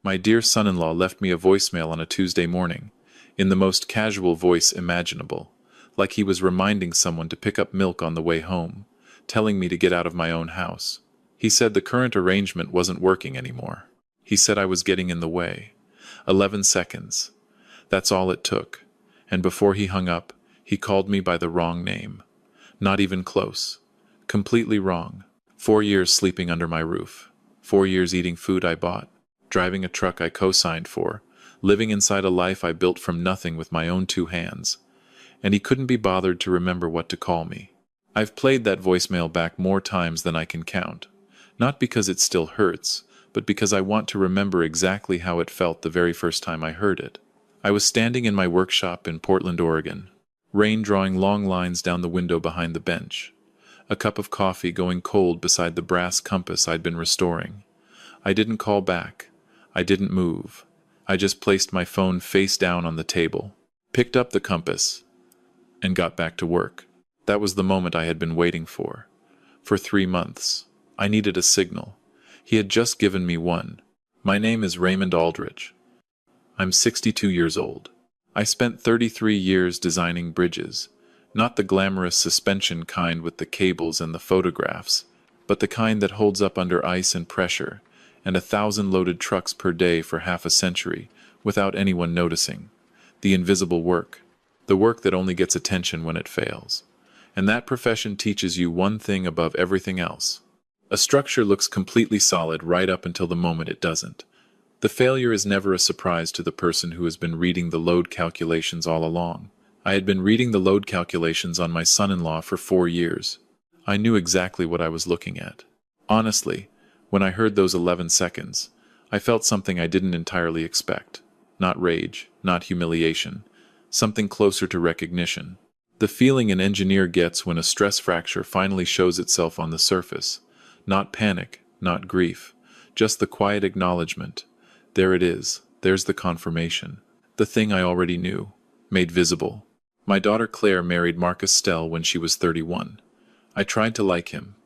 My dear son-in-law left me a voicemail on a Tuesday morning, in the most casual voice imaginable, like he was reminding someone to pick up milk on the way home, telling me to get out of my own house. He said the current arrangement wasn't working anymore. He said I was getting in the way. 11 seconds. That's all it took. And before he hung up, he called me by the wrong name. Not even close. Completely wrong. 4 years sleeping under my roof. 4 years eating food I bought. Driving a truck I co-signed for. Living inside a life I built from nothing with my own 2 hands. And he couldn't be bothered to remember what to call me. I've played that voicemail back more times than I can count. Not because it still hurts, but because I want to remember exactly how it felt the very first time I heard it. I was standing in my workshop in Portland, Oregon. Rain drawing long lines down the window behind the bench. A cup of coffee going cold beside the brass compass I'd been restoring. I didn't call back. I didn't move. I just placed my phone face down on the table, picked up the compass, and got back to work. That was the moment I had been waiting for. For 3 months. I needed a signal. He had just given me one. My name is Raymond Aldridge. I'm 62 years old. I spent 33 years designing bridges, not the glamorous suspension kind with the cables and the photographs, but the kind that holds up under ice and pressure, and 1,000 loaded trucks per day for half a century, without anyone noticing. The invisible work. The work that only gets attention when it fails. And that profession teaches you one thing above everything else. A structure looks completely solid right up until the moment it doesn't. The failure is never a surprise to the person who has been reading the load calculations all along. I had been reading the load calculations on my son-in-law for 4 years. I knew exactly what I was looking at. Honestly, when I heard those 11 seconds, I felt something I didn't entirely expect. Not rage, not humiliation. Something closer to recognition. The feeling an engineer gets when a stress fracture finally shows itself on the surface. Not panic, not grief. Just the quiet acknowledgement. There it is. There's the confirmation. The thing I already knew. Made visible. My daughter Claire married Marcus Stell when she was 31. I tried to like him.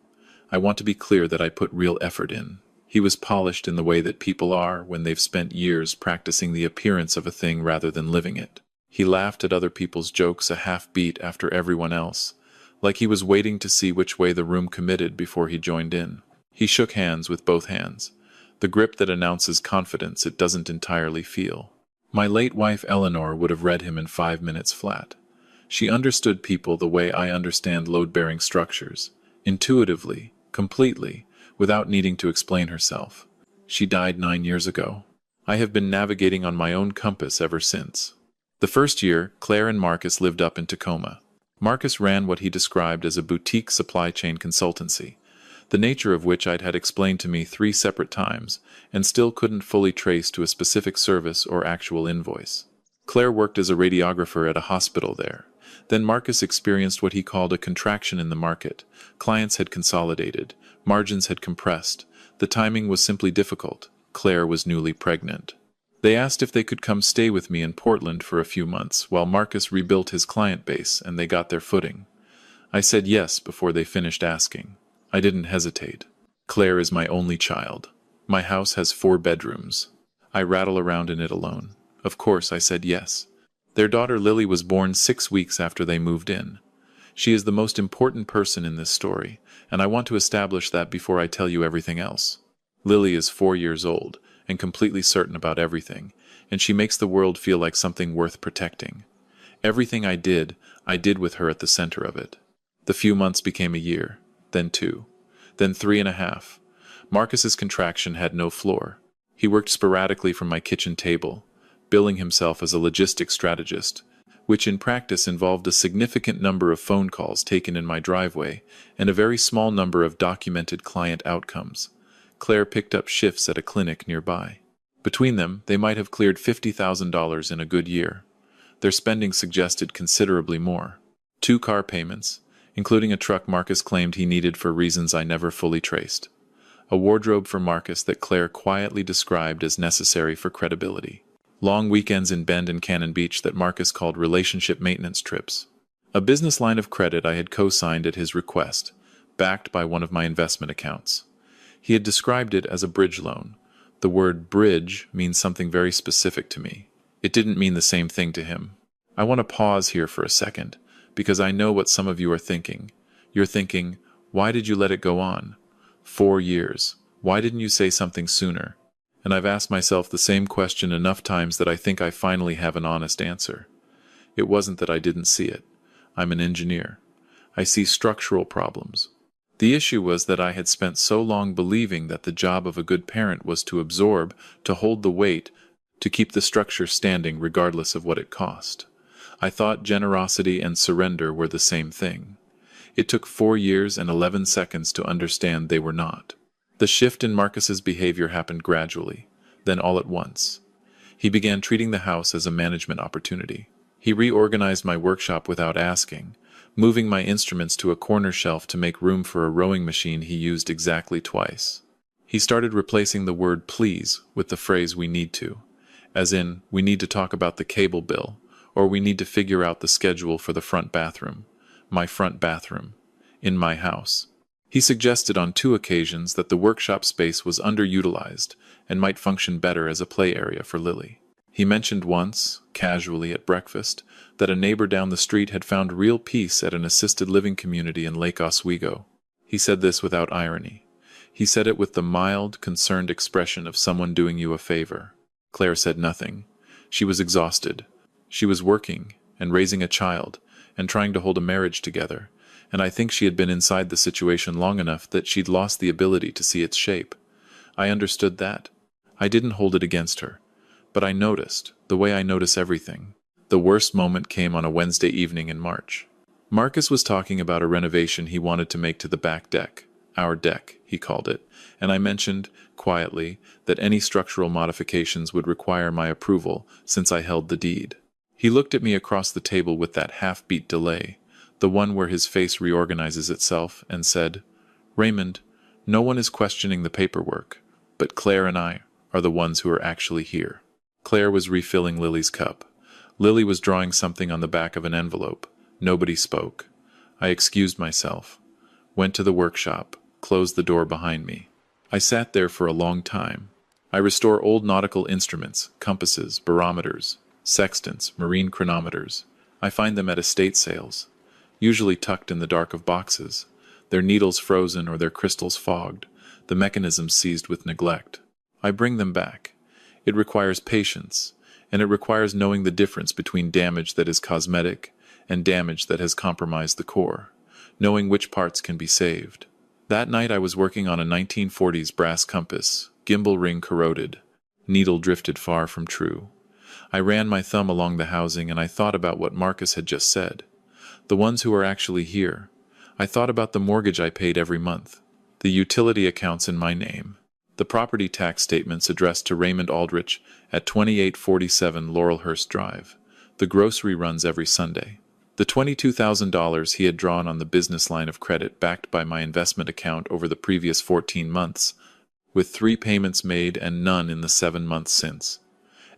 I want to be clear that I put real effort in. He was polished in the way that people are when they've spent years practicing the appearance of a thing rather than living it. He laughed at other people's jokes a half beat after everyone else, like he was waiting to see which way the room committed before he joined in. He shook hands with both hands, the grip that announces confidence it doesn't entirely feel. My late wife Eleanor would have read him in 5 minutes flat. She understood people the way I understand load-bearing structures, intuitively, completely, without needing to explain herself. She died 9 years ago. I have been navigating on my own compass ever since. The first year, Claire and Marcus lived up in Tacoma. Marcus ran what he described as a boutique supply chain consultancy, the nature of which I'd had explained to me 3 separate times, and still couldn't fully trace to a specific service or actual invoice. Claire worked as a radiographer at a hospital there. Then Marcus experienced what he called a contraction in the market. Clients had consolidated. Margins had compressed. The timing was simply difficult. Claire was newly pregnant. They asked if they could come stay with me in Portland for a few months while Marcus rebuilt his client base and they got their footing. I said yes before they finished asking. I didn't hesitate. Claire is my only child. My house has 4 bedrooms. I rattle around in it alone. Of course I said yes. Their daughter Lily was born 6 weeks after they moved in. She is the most important person in this story, and I want to establish that before I tell you everything else. Lily is 4 years old, and completely certain about everything, and she makes the world feel like something worth protecting. Everything I did with her at the center of it. The few months became a year, then 2, then 3.5. Marcus's contraction had no floor. He worked sporadically from my kitchen table, billing himself as a logistics strategist, which in practice involved a significant number of phone calls taken in my driveway and a very small number of documented client outcomes. Claire picked up shifts at a clinic nearby. Between them, they might have cleared $50,000 in a good year. Their spending suggested considerably more. 2 car payments, including a truck Marcus claimed he needed for reasons I never fully traced. A wardrobe for Marcus that Claire quietly described as necessary for credibility. Long weekends in Bend and Cannon Beach that Marcus called relationship maintenance trips. A business line of credit I had co-signed at his request, backed by one of my investment accounts. He had described it as a bridge loan, The word bridge means something very specific to me. It didn't mean the same thing to him. I want to pause here for a second, because I know what some of you are thinking. You're thinking, why did you let it go on? 4 years. Why didn't you say something sooner? And I've asked myself the same question enough times that I think I finally have an honest answer. It wasn't that I didn't see it. I'm an engineer. I see structural problems. The issue was that I had spent so long believing that the job of a good parent was to absorb, to hold the weight, to keep the structure standing regardless of what it cost. I thought generosity and surrender were the same thing. It took 4 years and 11 seconds to understand they were not. The shift in Marcus's behavior happened gradually, then all at once. He began treating the house as a management opportunity. He reorganized my workshop without asking, moving my instruments to a corner shelf to make room for a rowing machine he used exactly twice. He started replacing the word please with the phrase we need to, as in, we need to talk about the cable bill, or we need to figure out the schedule for the front bathroom, my front bathroom, in my house. He suggested on 2 occasions that the workshop space was underutilized and might function better as a play area for Lily. He mentioned once, casually at breakfast, that a neighbor down the street had found real peace at an assisted living community in Lake Oswego. He said this without irony. He said it with the mild, concerned expression of someone doing you a favor. Claire said nothing. She was exhausted. She was working and raising a child and trying to hold a marriage together, and I think she had been inside the situation long enough that she'd lost the ability to see its shape. I understood that. I didn't hold it against her. But I noticed, the way I notice everything. The worst moment came on a Wednesday evening in March. Marcus was talking about a renovation he wanted to make to the back deck. Our deck, he called it, and I mentioned, quietly, that any structural modifications would require my approval since I held the deed. He looked at me across the table with that half-beat delay, the one where his face reorganizes itself, and said, "Raymond, no one is questioning the paperwork, but Claire and I are the ones who are actually here." Claire was refilling Lily's cup. Lily was drawing something on the back of an envelope. Nobody spoke. I excused myself, went to the workshop, closed the door behind me. I sat there for a long time. I restore old nautical instruments, compasses, barometers, sextants, marine chronometers. I find them at estate sales, usually tucked in the dark of boxes, their needles frozen or their crystals fogged, the mechanisms seized with neglect. I bring them back. It requires patience, and it requires knowing the difference between damage that is cosmetic and damage that has compromised the core, knowing which parts can be saved. That night I was working on a 1940s brass compass, gimbal ring corroded, needle drifted far from true. I ran my thumb along the housing and I thought about what Marcus had just said. The ones who are actually here. I thought about the mortgage I paid every month, the utility accounts in my name, the property tax statements addressed to Raymond Aldrich at 2847 Laurelhurst Drive, the grocery runs every Sunday, the $22,000 he had drawn on the business line of credit backed by my investment account over the previous 14 months, with 3 payments made and none in the 7 months since.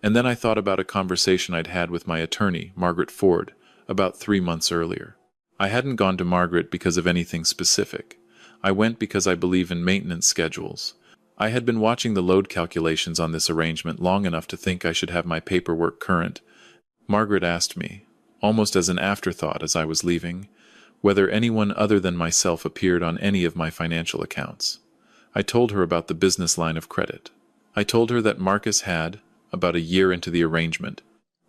And then I thought about a conversation I'd had with my attorney, Margaret Ford, about 3 months earlier. I hadn't gone to Margaret because of anything specific. I went because I believe in maintenance schedules. I had been watching the load calculations on this arrangement long enough to think I should have my paperwork current. Margaret asked me, almost as an afterthought as I was leaving, whether anyone other than myself appeared on any of my financial accounts. I told her about the business line of credit. I told her that Marcus had, about a year into the arrangement,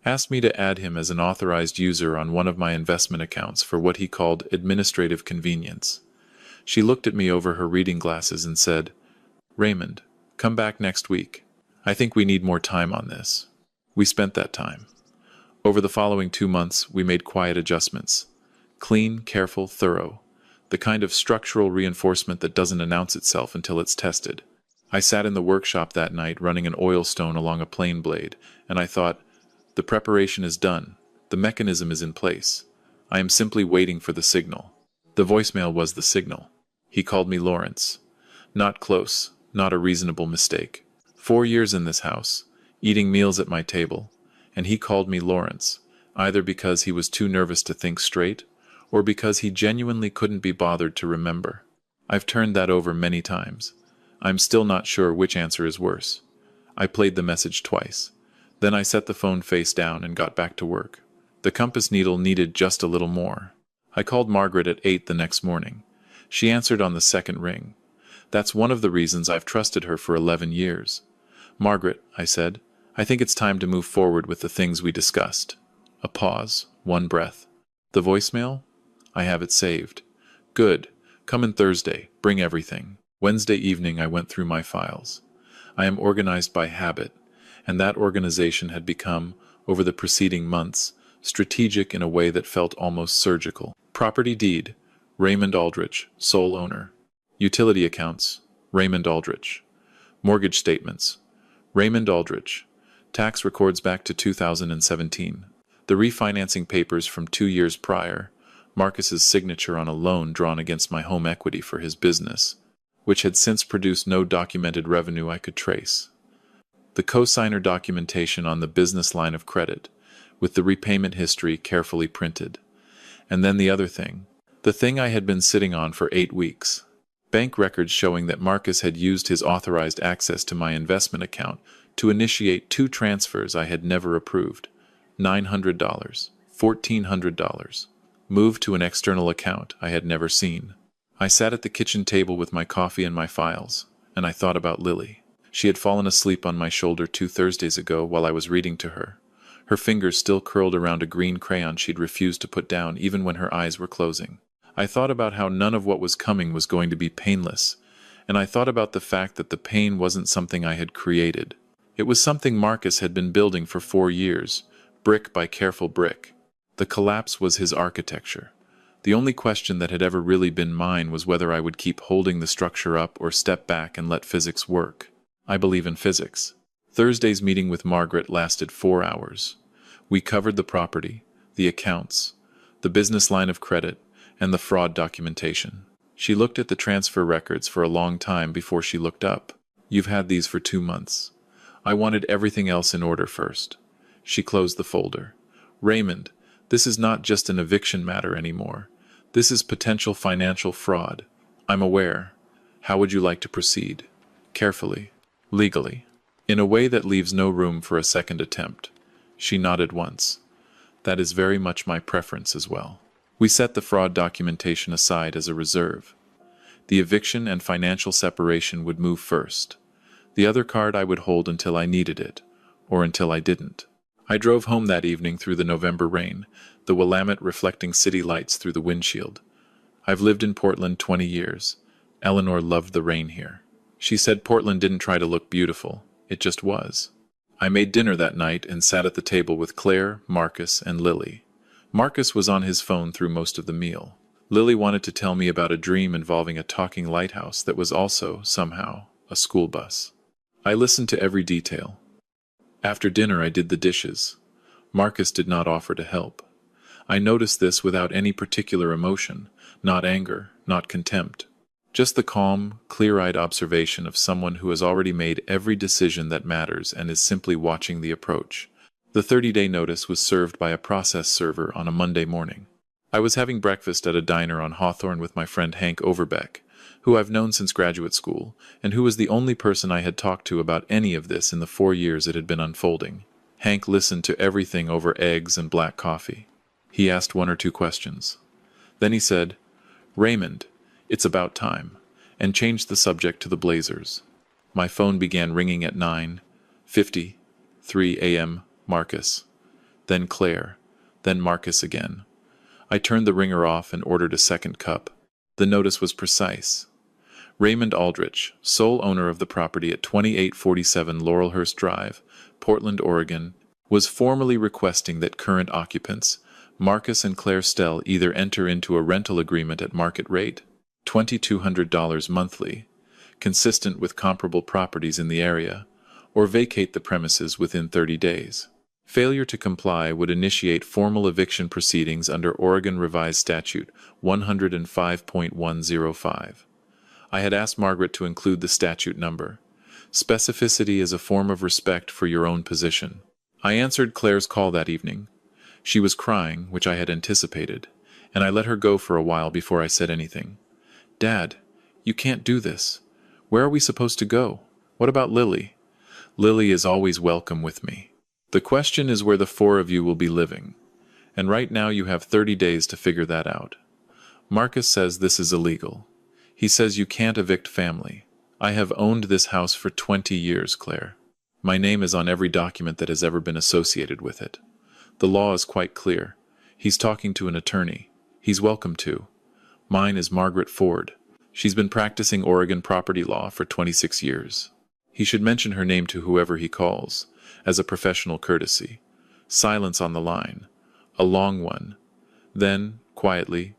asked me to add him as an authorized user on one of my investment accounts for what he called administrative convenience. She looked at me over her reading glasses and said, "Raymond, come back next week. I think we need more time on this." We spent that time. Over the following 2 months, we made quiet adjustments. Clean, careful, thorough. The kind of structural reinforcement that doesn't announce itself until it's tested. I sat in the workshop that night running an oil stone along a plane blade, and I thought, the preparation is done. The mechanism is in place. I am simply waiting for the signal. The voicemail was the signal. He called me Lawrence. Not close, not a reasonable mistake. 4 years in this house, eating meals at my table, and he called me Lawrence, either because he was too nervous to think straight, or because he genuinely couldn't be bothered to remember. I've turned that over many times. I'm still not sure which answer is worse. I played the message twice. Then I set the phone face down and got back to work. The compass needle needed just a little more. I called Margaret at 8 the next morning. She answered on the second ring. That's one of the reasons I've trusted her for 11 years. Margaret, I said, I think it's time to move forward with the things we discussed. A pause, one breath. The voicemail? I have it saved. Good. Come in Thursday. Bring everything. Wednesday evening I went through my files. I am organized by habit, and that organization had become, over the preceding months, strategic in a way that felt almost surgical. Property deed, Raymond Aldrich, sole owner. Utility accounts, Raymond Aldrich. Mortgage statements, Raymond Aldrich. Tax records back to 2017. The refinancing papers from 2 years prior, Marcus's signature on a loan drawn against my home equity for his business, which had since produced no documented revenue I could trace. The cosigner documentation on the business line of credit, with the repayment history carefully printed. And then the other thing, the thing I had been sitting on for 8 weeks. Bank records showing that Marcus had used his authorized access to my investment account to initiate 2 transfers I had never approved. $900, $1,400, moved to an external account I had never seen. I sat at the kitchen table with my coffee and my files, and I thought about Lily. She had fallen asleep on my shoulder 2 Thursdays ago while I was reading to her. Her fingers still curled around a green crayon she'd refused to put down even when her eyes were closing. I thought about how none of what was coming was going to be painless, and I thought about the fact that the pain wasn't something I had created. It was something Marcus had been building for 4 years, brick by careful brick. The collapse was his architecture. The only question that had ever really been mine was whether I would keep holding the structure up or step back and let physics work. I believe in physics. Thursday's meeting with Margaret lasted 4 hours. We covered the property, the accounts, the business line of credit, and the fraud documentation. She looked at the transfer records for a long time before she looked up. You've had these for 2 months. I wanted everything else in order first. She closed the folder. Raymond, this is not just an eviction matter anymore. This is potential financial fraud. I'm aware. How would you like to proceed? Carefully. Legally. In a way that leaves no room for a second attempt. She nodded once. That is very much my preference as well. We set the fraud documentation aside as a reserve. The eviction and financial separation would move first. The other card I would hold until I needed it, or until I didn't. I drove home that evening through the November rain, the Willamette reflecting city lights through the windshield. I've lived in Portland 20 years. Eleanor loved the rain here. She said Portland didn't try to look beautiful, it just was. I made dinner that night and sat at the table with Claire, Marcus, and Lily. Marcus was on his phone through most of the meal. Lily wanted to tell me about a dream involving a talking lighthouse that was also, somehow, a school bus. I listened to every detail. After dinner I did the dishes. Marcus did not offer to help. I noticed this without any particular emotion, not anger, not contempt. Just the calm, clear-eyed observation of someone who has already made every decision that matters and is simply watching the approach. The 30-day notice was served by a process server on a Monday morning. I was having breakfast at a diner on Hawthorne with my friend Hank Overbeck, who I've known since graduate school, and who was the only person I had talked to about any of this in the 4 years it had been unfolding. Hank listened to everything over eggs and black coffee. He asked 1 or 2 questions. Then he said, Raymond, it's about time, and changed the subject to the Blazers. My phone began ringing at 9:53 a.m. Marcus. Then Claire. Then Marcus again. I turned the ringer off and ordered a second cup. The notice was precise. Raymond Aldrich, sole owner of the property at 2847 Laurelhurst Drive, Portland, Oregon, was formally requesting that current occupants, Marcus and Claire Stell, either enter into a rental agreement at market rate, $2,200 monthly, consistent with comparable properties in the area, or vacate the premises within 30 days. Failure to comply would initiate formal eviction proceedings under Oregon Revised Statute 105.105. I had asked Margaret to include the statute number. Specificity is a form of respect for your own position. I answered Claire's call that evening. She was crying, which I had anticipated, and I let her go for a while before I said anything. Dad, you can't do this. Where are we supposed to go? What about Lily? Lily is always welcome with me. The question is where the four of you will be living. And right now you have 30 days to figure that out. Marcus says this is illegal. He says you can't evict family. I have owned this house for 20 years, Claire. My name is on every document that has ever been associated with it. The law is quite clear. He's talking to an attorney. He's welcome to. Mine is Margaret Ford. She's been practicing Oregon property law for 26 years. He should mention her name to whoever he calls, as a professional courtesy. Silence on the line. A long one. Then, quietly,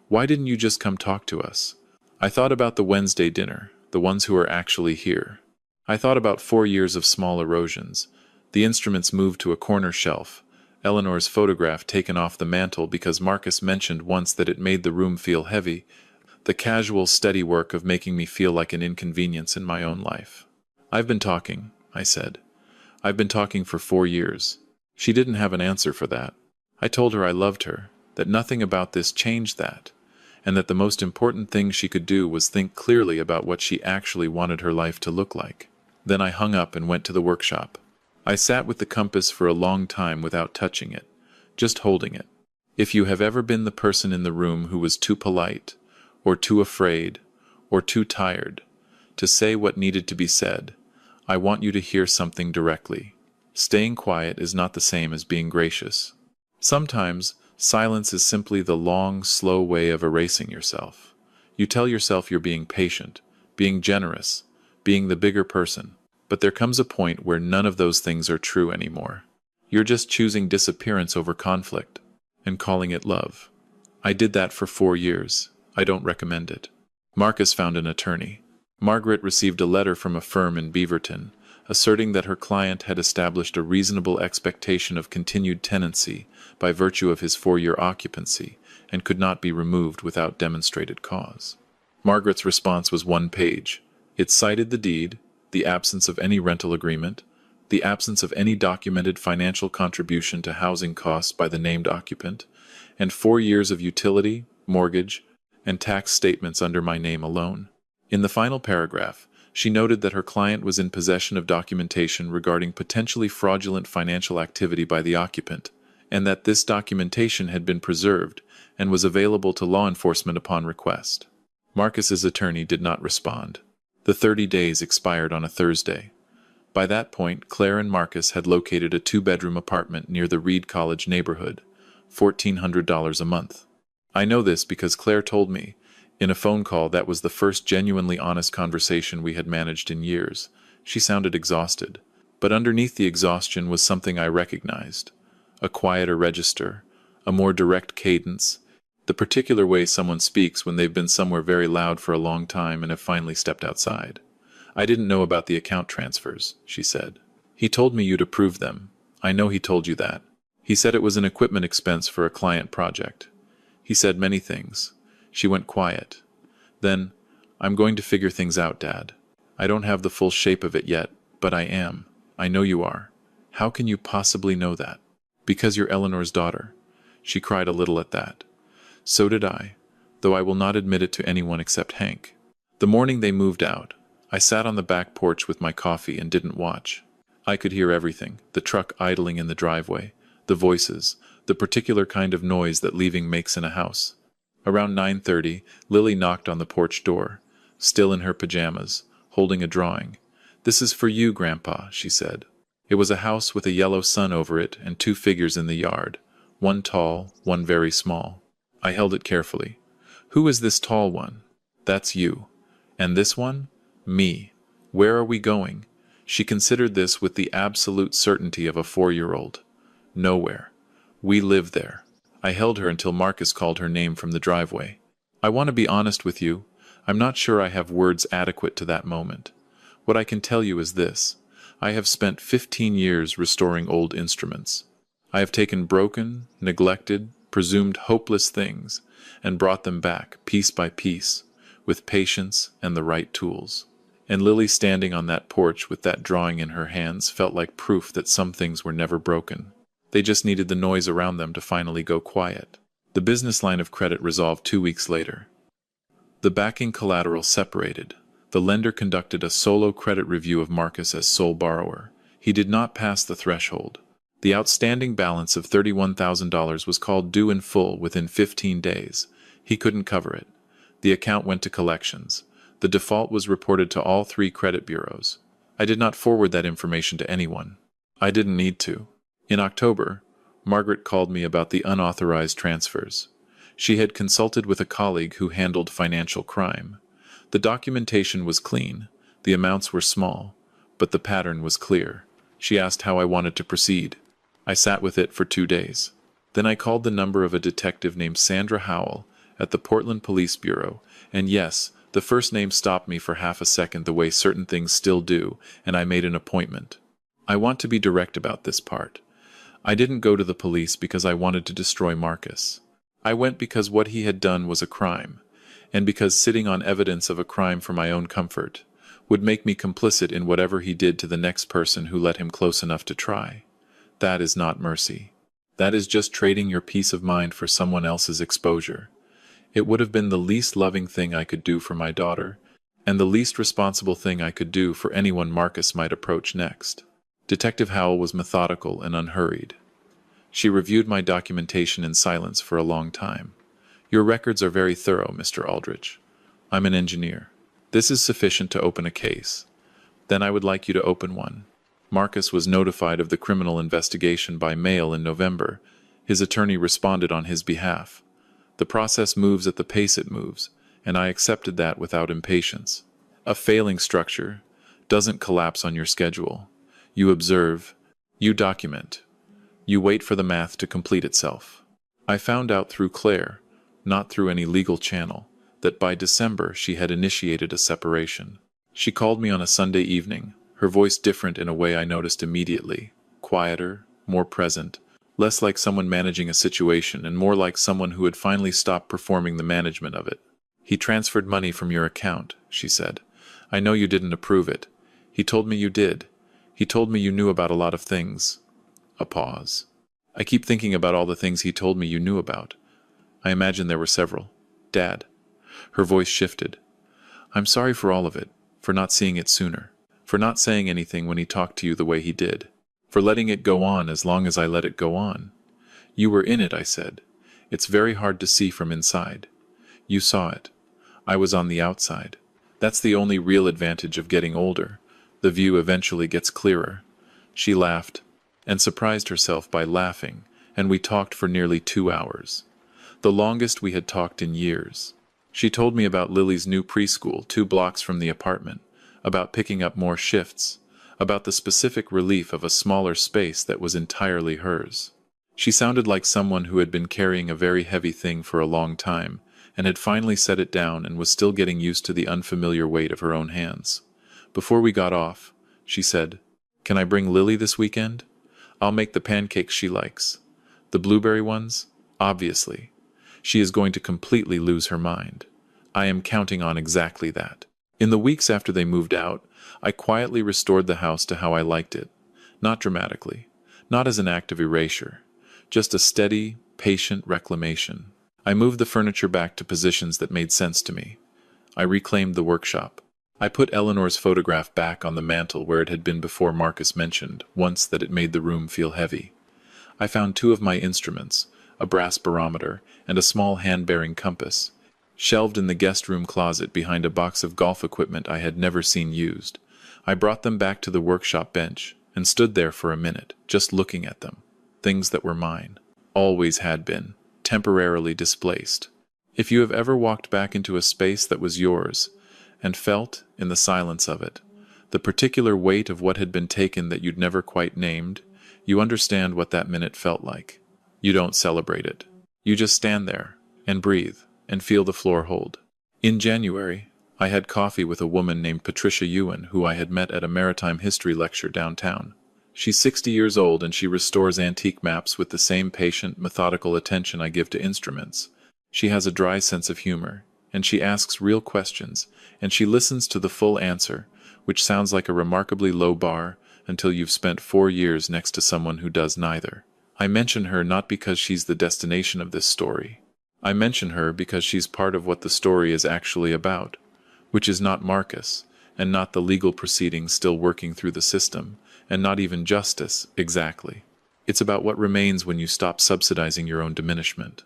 why didn't you just come talk to us? I thought about the Wednesday dinner, the ones who are actually here. I thought about 4 years of small erosions, the instruments moved to a corner shelf, Eleanor's photograph taken off the mantel because Marcus mentioned once that it made the room feel heavy, the casual, steady work of making me feel like an inconvenience in my own life. I've been talking, I said. I've been talking for 4 years. She didn't have an answer for that. I told her I loved her, that nothing about this changed that, and that the most important thing she could do was think clearly about what she actually wanted her life to look like. Then I hung up and went to the workshop. I sat with the compass for a long time without touching it, just holding it. If you have ever been the person in the room who was too polite, or too afraid, or too tired, to say what needed to be said, I want you to hear something directly. Staying quiet is not the same as being gracious. Sometimes, silence is simply the long, slow way of erasing yourself. You tell yourself you're being patient, being generous, being the bigger person, but there comes a point where none of those things are true anymore. You're just choosing disappearance over conflict, and calling it love. I did that for 4 years. I don't recommend it. Marcus found an attorney. Margaret received a letter from a firm in Beaverton, asserting that her client had established a reasonable expectation of continued tenancy by virtue of his 4-year occupancy, and could not be removed without demonstrated cause. Margaret's response was 1 page. It cited the deed, the absence of any rental agreement, the absence of any documented financial contribution to housing costs by the named occupant, and 4 years of utility, mortgage, and tax statements under my name alone. In the final paragraph, she noted that her client was in possession of documentation regarding potentially fraudulent financial activity by the occupant, and that this documentation had been preserved and was available to law enforcement upon request. Marcus's attorney did not respond. The 30 days expired on a Thursday. By that point, Claire and Marcus had located a 2-bedroom apartment near the Reed College neighborhood, $1,400 a month. I know this because Claire told me, in a phone call that was the first genuinely honest conversation we had managed in years. She sounded exhausted, but underneath the exhaustion was something I recognized. A quieter register, a more direct cadence, the particular way someone speaks when they've been somewhere very loud for a long time and have finally stepped outside. I didn't know about the account transfers, she said. He told me you'd approved them. I know he told you that. He said it was an equipment expense for a client project. He said many things. She went quiet. Then, I'm going to figure things out, Dad. I don't have the full shape of it yet, but I am. I know you are. How can you possibly know that? Because you're Eleanor's daughter. She cried a little at that. So did I, though I will not admit it to anyone except Hank. The morning they moved out, I sat on the back porch with my coffee and didn't watch. I could hear everything, the truck idling in the driveway, the voices, the particular kind of noise that leaving makes in a house. Around 9:30, Lily knocked on the porch door, still in her pajamas, holding a drawing. "This is for you, Grandpa," she said. It was a house with a yellow sun over it and 2 figures in the yard, one tall, one very small. I held it carefully. "Who is this tall one?" "That's you." "And this one?" "Me." "Where are we going?" She considered this with the absolute certainty of a 4-year-old. "Nowhere. We live there." I held her until Marcus called her name from the driveway. "I want to be honest with you. I'm not sure I have words adequate to that moment. What I can tell you is this. I have spent 15 years restoring old instruments. I have taken broken, neglected, presumed hopeless things and brought them back, piece by piece, with patience and the right tools." And Lily standing on that porch with that drawing in her hands felt like proof that some things were never broken. They just needed the noise around them to finally go quiet. The business line of credit resolved 2 weeks later. The backing collateral separated. The lender conducted a solo credit review of Marcus as sole borrower. He did not pass the threshold. The outstanding balance of $31,000 was called due in full within 15 days. He couldn't cover it. The account went to collections. The default was reported to all 3 credit bureaus. I did not forward that information to anyone. I didn't need to. In October, Margaret called me about the unauthorized transfers. She had consulted with a colleague who handled financial crime. The documentation was clean, the amounts were small, but the pattern was clear. She asked how I wanted to proceed. I sat with it for 2 days. Then I called the number of a detective named Sandra Howell at the Portland Police Bureau, and yes, the first name stopped me for half a second the way certain things still do, and I made an appointment. I want to be direct about this part. I didn't go to the police because I wanted to destroy Marcus. I went because what he had done was a crime, and because sitting on evidence of a crime for my own comfort would make me complicit in whatever he did to the next person who let him close enough to try. That is not mercy. That is just trading your peace of mind for someone else's exposure. It would have been the least loving thing I could do for my daughter, and the least responsible thing I could do for anyone Marcus might approach next. Detective Howell was methodical and unhurried. She reviewed my documentation in silence for a long time. Your records are very thorough, Mr. Aldrich. I'm an engineer. This is sufficient to open a case. Then I would like you to open one. Marcus was notified of the criminal investigation by mail in November. His attorney responded on his behalf. The process moves at the pace it moves, and I accepted that without impatience. A failing structure doesn't collapse on your schedule. You observe, you document, you wait for the math to complete itself. I found out through Claire, not through any legal channel, that by December she had initiated a separation. She called me on a Sunday evening, her voice different in a way I noticed immediately, quieter, more present, less like someone managing a situation and more like someone who had finally stopped performing the management of it. He transferred money from your account, she said. I know you didn't approve it. He told me you did. He told me you knew about a lot of things. A pause. I keep thinking about all the things he told me you knew about. I imagine there were several. Dad. Her voice shifted. I'm sorry for all of it, for not seeing it sooner, for not saying anything when he talked to you the way he did, for letting it go on as long as I let it go on. You were in it, I said. It's very hard to see from inside. You saw it. I was on the outside. That's the only real advantage of getting older. The view eventually gets clearer. She laughed, and surprised herself by laughing, and we talked for nearly 2 hours. The longest we had talked in years. She told me about Lily's new preschool 2 blocks from the apartment, about picking up more shifts, about the specific relief of a smaller space that was entirely hers. She sounded like someone who had been carrying a very heavy thing for a long time, and had finally set it down and was still getting used to the unfamiliar weight of her own hands. Before we got off, she said, Can I bring Lily this weekend? I'll make the pancakes she likes. The blueberry ones? Obviously. She is going to completely lose her mind. I am counting on exactly that. In the weeks after they moved out, I quietly restored the house to how I liked it. Not dramatically. Not as an act of erasure. Just a steady, patient reclamation. I moved the furniture back to positions that made sense to me. I reclaimed the workshop. I put Eleanor's photograph back on the mantel where it had been before Marcus mentioned, once that it made the room feel heavy. I found 2 of my instruments, a brass barometer and a small hand-bearing compass, shelved in the guest room closet behind a box of golf equipment I had never seen used. I brought them back to the workshop bench and stood there for a minute, just looking at them. Things that were mine. Always had been. Temporarily displaced. If you have ever walked back into a space that was yours, and felt, in the silence of it, the particular weight of what had been taken that you'd never quite named, you understand what that minute felt like. You don't celebrate it. You just stand there, and breathe, and feel the floor hold. In January, I had coffee with a woman named Patricia Ewan, who I had met at a maritime history lecture downtown. She's 60 years old, and she restores antique maps with the same patient, methodical attention I give to instruments. She has a dry sense of humor, and she asks real questions, and she listens to the full answer, which sounds like a remarkably low bar until you've spent 4 years next to someone who does neither. I mention her not because she's the destination of this story. I mention her because she's part of what the story is actually about, which is not Marcus, and not the legal proceedings still working through the system, And not even justice, exactly. It's about what remains when you stop subsidizing your own diminishment.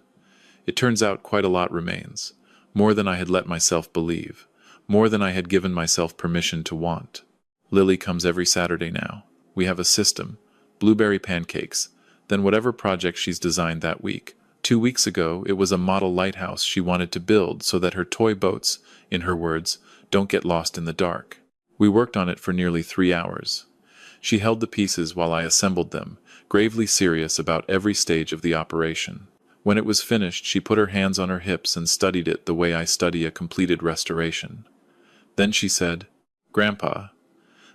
It turns out quite a lot remains. More than I had let myself believe. More than I had given myself permission to want. Lily comes every Saturday now. We have a system. Blueberry pancakes. Then whatever project she's designed that week. 2 weeks ago, it was a model lighthouse she wanted to build so that her toy boats, in her words, don't get lost in the dark. We worked on it for nearly 3 hours. She held the pieces while I assembled them, gravely serious about every stage of the operation. When it was finished, she put her hands on her hips and studied it the way I study a completed restoration. Then she said, "Grandpa,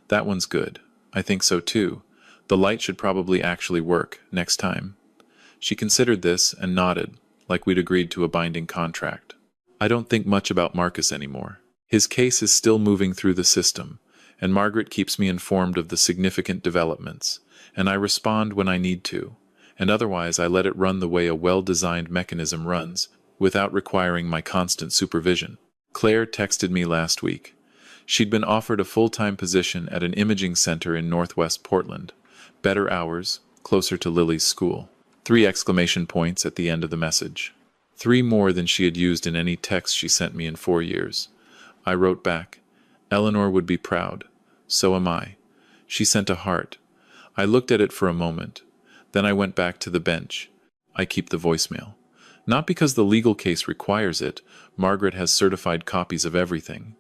that one's good. I think so too. The light should probably actually work next time." She considered this and nodded, like we'd agreed to a binding contract. I don't think much about Marcus anymore. His case is still moving through the system, and Margaret keeps me informed of the significant developments, and I respond when I need to, and otherwise I let it run the way a well-designed mechanism runs, without requiring my constant supervision. Claire texted me last week. She'd been offered a full-time position at an imaging center in Northwest Portland. Better hours, closer to Lily's school. 3 exclamation points at the end of the message. 3 more than she had used in any text she sent me in 4 years. I wrote back, "Eleanor would be proud. So am I." She sent a heart. I looked at it for a moment. Then I went back to the bench. I keep the voicemail. Not because the legal case requires it. Margaret has certified copies of everything.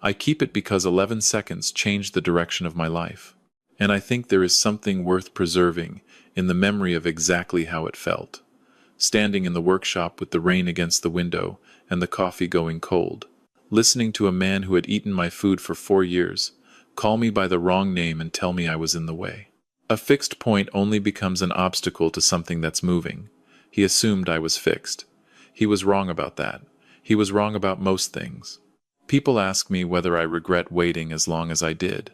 I keep it because 11 seconds changed the direction of my life. And I think there is something worth preserving in the memory of exactly how it felt. Standing in the workshop with the rain against the window and the coffee going cold. Listening to a man who had eaten my food for 4 years call me by the wrong name and tell me I was in the way. A fixed point only becomes an obstacle to something that's moving. He assumed I was fixed. He was wrong about that. He was wrong about most things. People ask me whether I regret waiting as long as I did.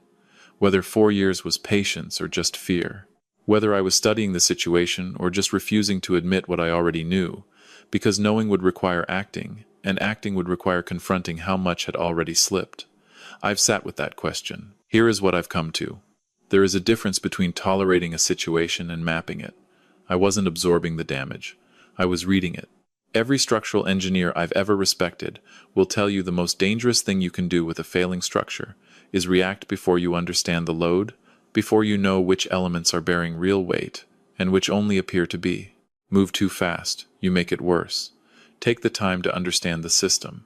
Whether 4 years was patience or just fear. Whether I was studying the situation or just refusing to admit what I already knew, because knowing would require acting, and acting would require confronting how much had already slipped. I've sat with that question. Here is what I've come to. There is a difference between tolerating a situation and mapping it. I wasn't absorbing the damage. I was reading it. Every structural engineer I've ever respected will tell you the most dangerous thing you can do with a failing structure is react before you understand the load, before you know which elements are bearing real weight and which only appear to be. Move too fast, you make it worse. Take the time to understand the system.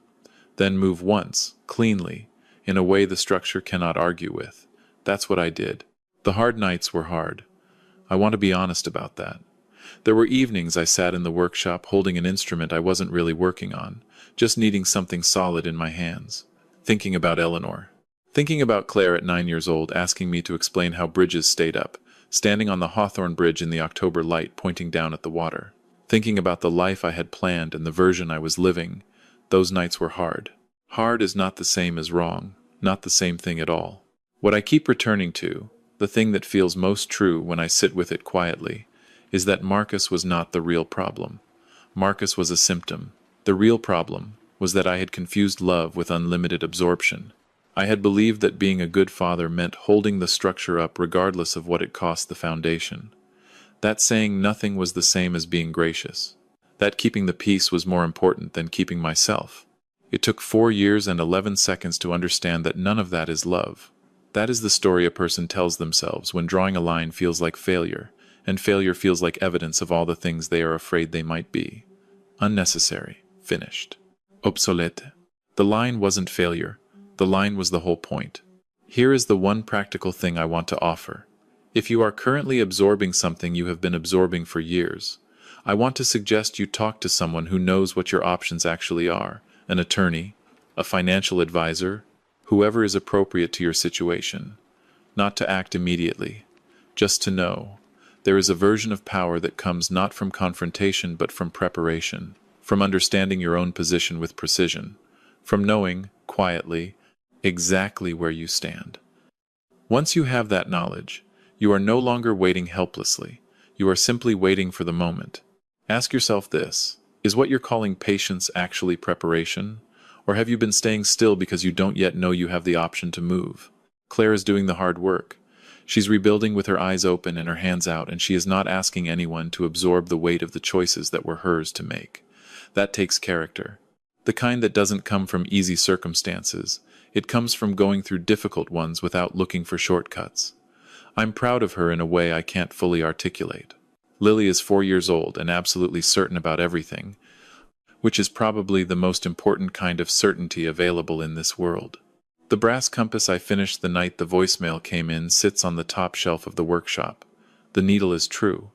Then move once, cleanly, in a way the structure cannot argue with. That's what I did. The hard nights were hard. I want to be honest about that. There were evenings I sat in the workshop holding an instrument I wasn't really working on, just needing something solid in my hands. Thinking about Eleanor. Thinking about Claire at 9 years old asking me to explain how bridges stayed up, standing on the Hawthorne Bridge in the October light pointing down at the water. Thinking about the life I had planned and the version I was living. Those nights were hard. Hard is not the same as wrong, not the same thing at all. What I keep returning to, the thing that feels most true when I sit with it quietly, is that Marcus was not the real problem. Marcus was a symptom. The real problem was that I had confused love with unlimited absorption. I had believed that being a good father meant holding the structure up regardless of what it cost the foundation. That saying nothing was the same as being gracious. That keeping the peace was more important than keeping myself. It took 4 years and 11 seconds to understand that none of that is love. That is the story a person tells themselves when drawing a line feels like failure, and failure feels like evidence of all the things they are afraid they might be. Unnecessary. Finished. Obsolete. The line wasn't failure. The line was the whole point. Here is the one practical thing I want to offer. If you are currently absorbing something you have been absorbing for years, I want to suggest you talk to someone who knows what your options actually are, an attorney, a financial advisor, whoever is appropriate to your situation. Not to act immediately, just to know. There is a version of power that comes not from confrontation but from preparation, from understanding your own position with precision, from knowing, quietly, exactly where you stand. Once you have that knowledge, you are no longer waiting helplessly. You are simply waiting for the moment. Ask yourself this: is what you're calling patience actually preparation? Or have you been staying still because you don't yet know you have the option to move? Claire is doing the hard work. She's rebuilding with her eyes open and her hands out, and she is not asking anyone to absorb the weight of the choices that were hers to make. That takes character. The kind that doesn't come from easy circumstances. It comes from going through difficult ones without looking for shortcuts. I'm proud of her in a way I can't fully articulate. Lily is 4 years old and absolutely certain about everything, which is probably the most important kind of certainty available in this world. The brass compass I finished the night the voicemail came in sits on the top shelf of the workshop. The needle is true.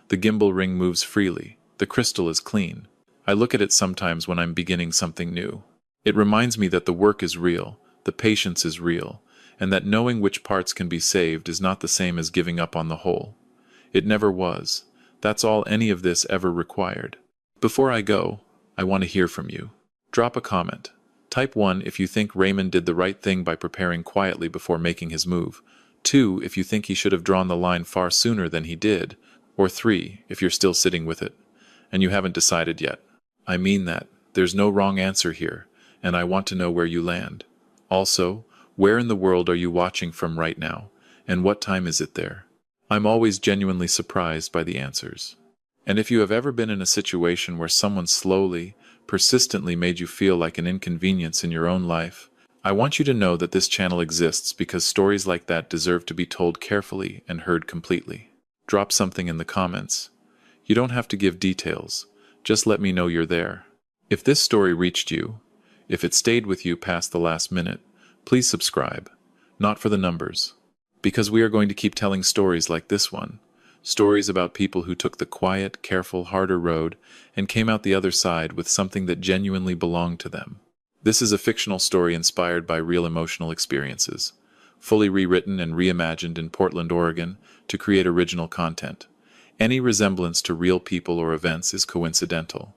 The gimbal ring moves freely. The crystal is clean. I look at it sometimes when I'm beginning something new. It reminds me that the work is real, the patience is real, and that knowing which parts can be saved is not the same as giving up on the whole. It never was. That's all any of this ever required. Before I go, I want to hear from you. Drop a comment. Type 1 if you think Raymond did the right thing by preparing quietly before making his move. 2 if you think he should have drawn the line far sooner than he did. Or 3 if you're still sitting with it, and you haven't decided yet. I mean that. There's no wrong answer here, and I want to know where you land. Also, where in the world are you watching from right now, and what time is it there? I'm always genuinely surprised by the answers. And if you have ever been in a situation where someone slowly, persistently made you feel like an inconvenience in your own life, I want you to know that this channel exists because stories like that deserve to be told carefully and heard completely. Drop something in the comments. You don't have to give details, just let me know you're there. If this story reached you, if it stayed with you past the last minute, please subscribe. Not for the numbers. Because we are going to keep telling stories like this one. Stories about people who took the quiet, careful, harder road and came out the other side with something that genuinely belonged to them. This is a fictional story inspired by real emotional experiences, fully rewritten and reimagined in Portland, Oregon, to create original content. Any resemblance to real people or events is coincidental.